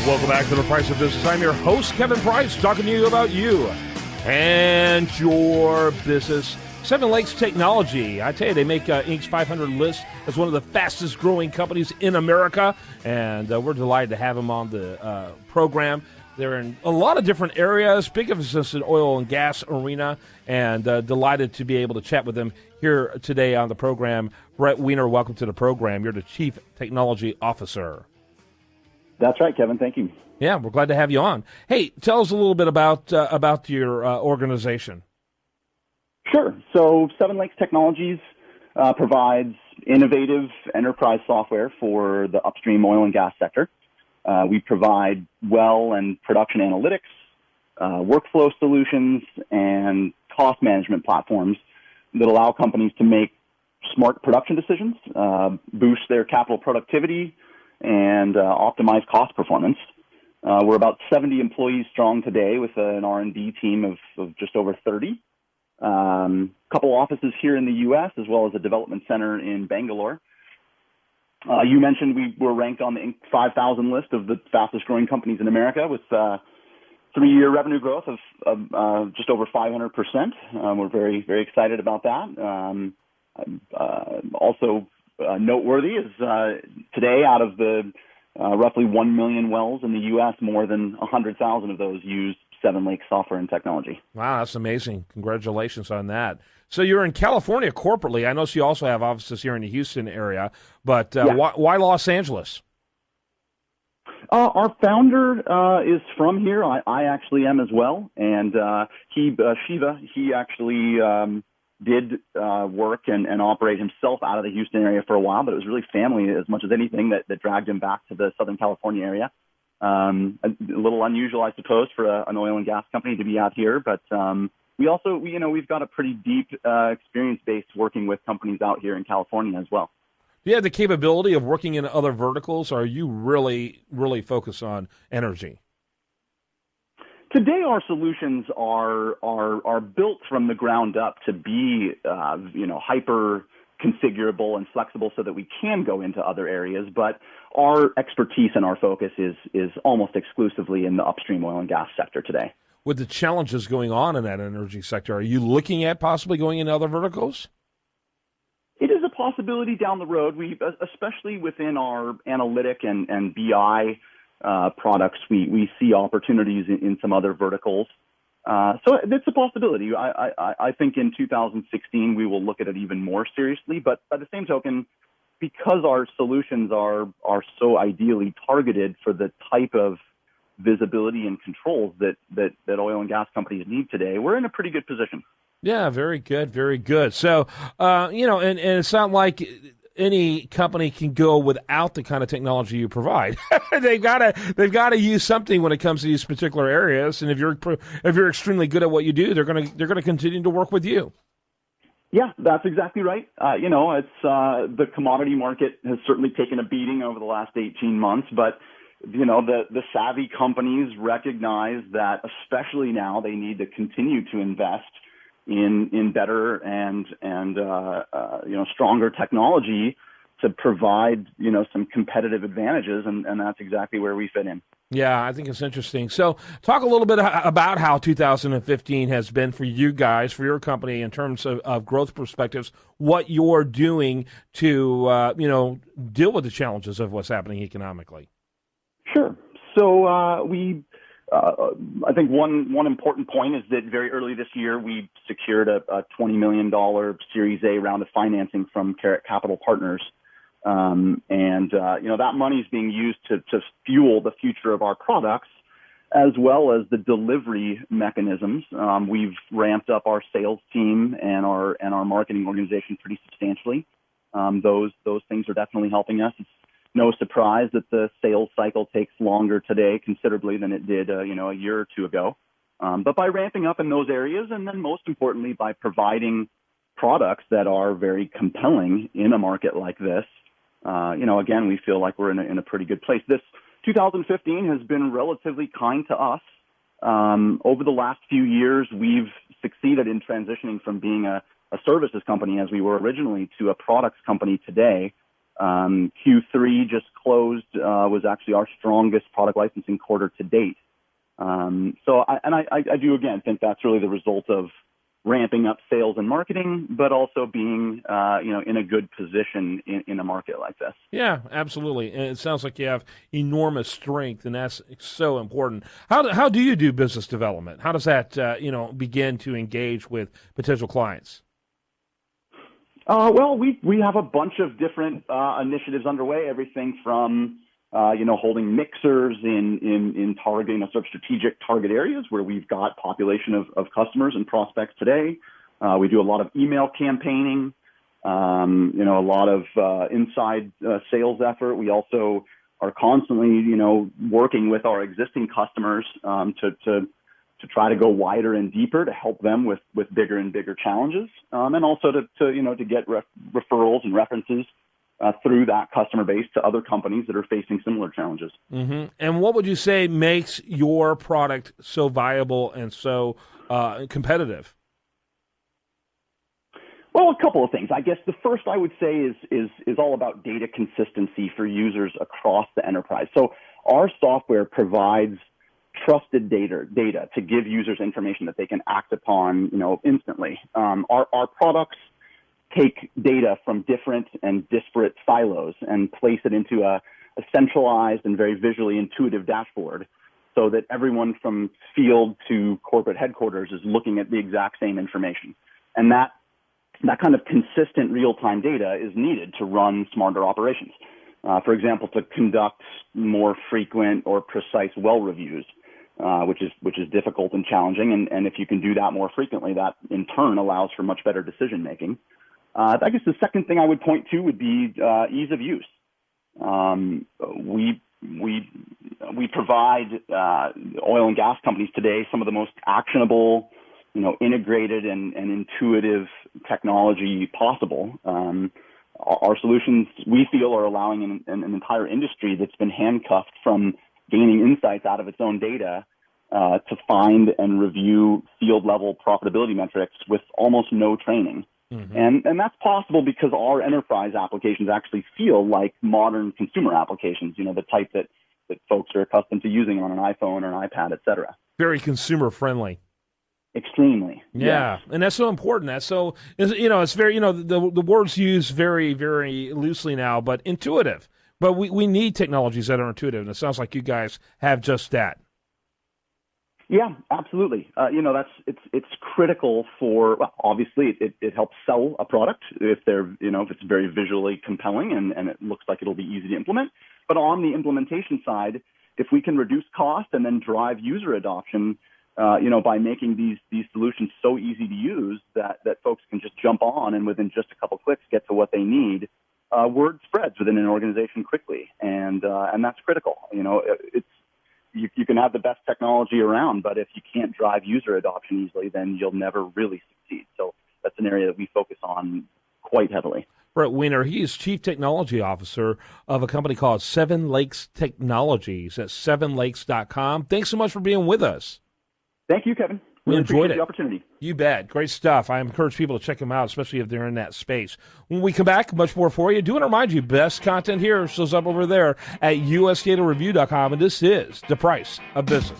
Welcome back to The Price of Business. I'm your host, Kevin Price, talking to you about you and your business. Seven Lakes Technology, I tell you, they make Inc.'s 500 list as one of the fastest growing companies in America, and we're delighted to have them on the program. They're in a lot of different areas, big emphasis in oil and gas arena, and delighted to be able to chat with them here today on the program. Bret Wiener, welcome to the program. You're the Chief Technology Officer. That's right, Kevin. Thank you. Yeah, we're glad to have you on. Hey, tell us a little bit about your organization. Sure. So Seven Lakes Technologies provides innovative enterprise software for the upstream oil and gas sector. We provide well and production analytics, workflow solutions, and cost management platforms that allow companies to make smart production decisions, boost their capital productivity, and optimize cost performance. We're about 70 employees strong today with an R&D team of just over 30. Couple offices here in the U.S. as well as a development center in Bangalore. You mentioned we were ranked on the Inc. 5000 list of the fastest growing companies in America with 3-year revenue growth of just over 500%. We're very, very excited about that. Also noteworthy is today out of the roughly 1 million wells in the U.S., more than 100,000 of those use Seven Lakes software and technology. Wow, that's amazing. Congratulations on that. So you're in California corporately. I know you also have offices here in the Houston area, but Yeah. why Los Angeles? Our founder is from here. I actually am as well. And Shiva, he actually did work and operate himself out of the Houston area for a while, but it was really family as much as anything that dragged him back to the Southern California area. A little unusual, I suppose, for an oil and gas company to be out here, but we've got a pretty deep experience base working with companies out here in California as well. Do you have the capability of working in other verticals, or are you really, really focused on energy? Today, our solutions are built from the ground up to be, hyper configurable and flexible so that we can go into other areas. But our expertise and our focus is almost exclusively in the upstream oil and gas sector today. With the challenges going on in that energy sector, are you looking at possibly going into other verticals? It is a possibility down the road. We, especially within our analytic and BI products, we see opportunities in some other verticals. So it's a possibility. I think in 2016 we will look at it even more seriously. But by the same token, because our solutions are so ideally targeted for the type of visibility and controls that oil and gas companies need today, we're in a pretty good position. Yeah, very good, very good. So, and it's not like any company can go without the kind of technology you provide. They've got to use something when it comes to these particular areas. And if you're extremely good at what you do, they're gonna continue to work with you. Yeah, that's exactly right. It's the commodity market has certainly taken a beating over the last 18 months, but the savvy companies recognize that, especially now, they need to continue to invest in better and stronger technology to provide some competitive advantages, and that's exactly where we fit in. Yeah, I think it's interesting. So talk a little bit about how 2015 has been for you guys, for your company, in terms of growth perspectives, what you're doing to deal with the challenges of what's happening economically. Sure. So I think one important point is that very early this year, we secured a $20 million Series A round of financing from KTEK Capital Partners. That money is being used to fuel the future of our products, as well as the delivery mechanisms. We've ramped up our sales team and our marketing organization pretty substantially. Those things are definitely helping us. It's no surprise that the sales cycle takes longer today considerably than it did, a year or two ago. But by ramping up in those areas, and then most importantly, by providing products that are very compelling in a market like this, again, we feel like we're in a pretty good place. This 2015 has been relatively kind to us. Over the last few years, we've succeeded in transitioning from being a services company, as we were originally, to a products company today. Q3 just closed, was actually our strongest product licensing quarter to date. So I do, again, think that's really the result of ramping up sales and marketing, but also being, in a good position in a market like this. Yeah, absolutely. And it sounds like you have enormous strength, and that's so important. How do you do business development? How does that, begin to engage with potential clients? Well, we have a bunch of different initiatives underway. Everything from holding mixers in targeting sort of strategic target areas where we've got population of customers and prospects today. We do a lot of email campaigning, a lot of inside sales effort. We also are constantly, working with our existing customers to try to go wider and deeper to help them with bigger and bigger challenges, and also to get referrals and references through that customer base to other companies that are facing similar challenges. Mm-hmm. And what would you say makes your product so viable and so competitive? Well, a couple of things. I guess the first I would say is all about data consistency for users across the enterprise. So our software provides trusted data to give users information that they can act upon, instantly. Our products take data from different and disparate silos and place it into a centralized and very visually intuitive dashboard so that everyone from field to corporate headquarters is looking at the exact same information. And that kind of consistent real-time data is needed to run smarter operations. For example, to conduct more frequent or precise well reviews, which is difficult and challenging. And if you can do that more frequently, that in turn allows for much better decision making. I guess the second thing I would point to would be ease of use. We provide oil and gas companies today some of the most actionable, integrated and intuitive technology possible. Our solutions, we feel, are allowing an entire industry that's been handcuffed from gaining insights out of its own data to find and review field-level profitability metrics with almost no training. Mm-hmm. And that's possible because our enterprise applications actually feel like modern consumer applications, the type that folks are accustomed to using on an iPhone or an iPad, et cetera. Very consumer-friendly. Extremely. Yeah, yes. And that's so important. That's so, it's very, the words used very, very loosely now, but intuitive. But we need technologies that are intuitive, and it sounds like you guys have just that. Yeah, absolutely. It's critical for, well, obviously it helps sell a product if it's very visually compelling and it looks like it'll be easy to implement. But on the implementation side, if we can reduce cost and then drive user adoption, by making these solutions so easy to use that folks can just jump on and within just a couple clicks get to what they need, word spreads within an organization quickly, and that's critical. You can have the best technology around, but if you can't drive user adoption easily, then you'll never really succeed. So that's an area that we focus on quite heavily. Bret Wiener, he is Chief Technology Officer of a company called Seven Lakes Technologies at sevenlakes.com. Thanks so much for being with us. Thank you, Kevin. We enjoyed the opportunity. You bet. Great stuff. I encourage people to check them out, especially if they're in that space. When we come back, much more for you. Do want to remind you, best content here shows up over there at usdatareview.com, and this is The Price of Business.